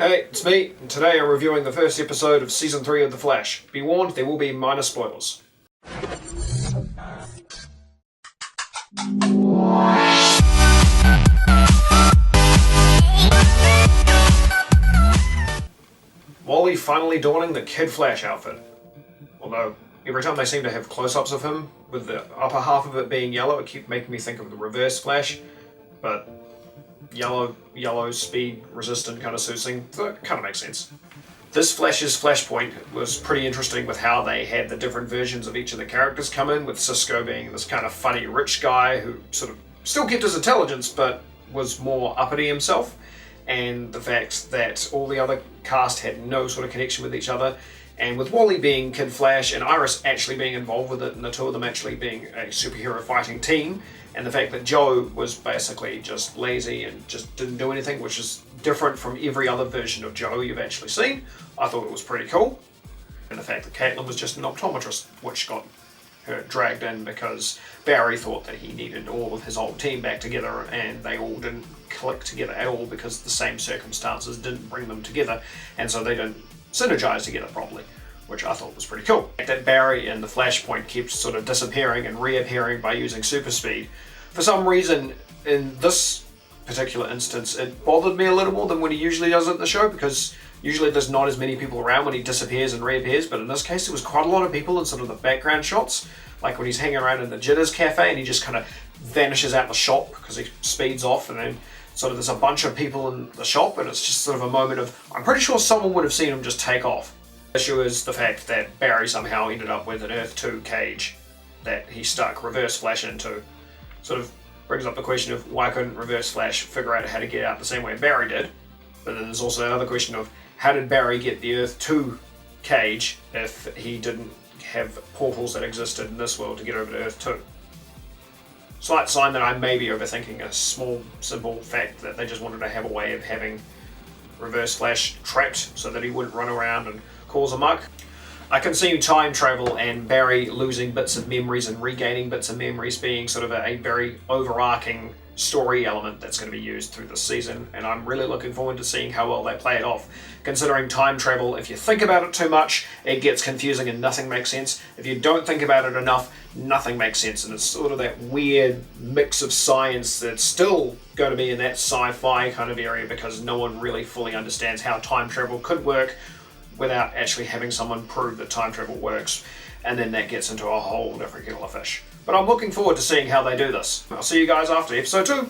Hey, it's me, and today I'm reviewing the first episode of Season 3 of The Flash. Be warned, there will be minor spoilers. Wally finally donning the Kid Flash outfit. Although, every time they seem to have close-ups of him, with the upper half of it being yellow, it keeps making me think of the Reverse Flash, but yellow speed resistant kind of suiting, so it kind of makes sense. This Flash's Flashpoint was pretty interesting with how they had the different versions of each of the characters come in, with Cisco being this kind of funny rich guy who sort of still kept his intelligence but was more uppity himself, and the fact that all the other cast had no sort of connection with each other, and with Wally being Kid Flash and Iris actually being involved with it and the two of them actually being a superhero fighting team, and the fact that Joe was basically just lazy and just didn't do anything, which is different from every other version of Joe you've actually seen. I thought it was pretty cool. And the fact that Caitlin was just an optometrist, which got her dragged in because Barry thought that he needed all of his old team back together and they all didn't click together at all because the same circumstances didn't bring them together, and so they didn't synergize together properly, which I thought was pretty cool. The fact that Barry and the Flashpoint kept sort of disappearing and reappearing by using super speed. For some reason, in this particular instance, it bothered me a little more than when he usually does it in the show, because usually there's not as many people around when he disappears and reappears, but in this case there was quite a lot of people in sort of the background shots, like when he's hanging around in the Jitters Cafe and he just kind of vanishes out the shop because he speeds off, and then sort of there's a bunch of people in the shop and it's just sort of a moment of, I'm pretty sure someone would have seen him just take off. The issue is the fact that Barry somehow ended up with an Earth 2 cage that he stuck Reverse Flash into. Sort of brings up the question of why couldn't Reverse Flash figure out how to get out the same way Barry did? But then there's also another question of how did Barry get the Earth 2 cage if he didn't have portals that existed in this world to get over to Earth 2? Slight sign that I may be overthinking a small, simple fact that they just wanted to have a way of having Reverse Flash trapped so that he wouldn't run around and cause a muck. I can see time travel and Barry losing bits of memories and regaining bits of memories being sort of a very overarching story element that's going to be used through this season, and I'm really looking forward to seeing how well they play it off. Considering time travel, if you think about it too much, it gets confusing and nothing makes sense. If you don't think about it enough, nothing makes sense, and it's sort of that weird mix of science that's still going to be in that sci-fi kind of area because no one really fully understands how time travel could work without actually having someone prove that time travel works, and then that gets into a whole different kettle of fish. But I'm looking forward to seeing how they do this. I'll see you guys after episode 2.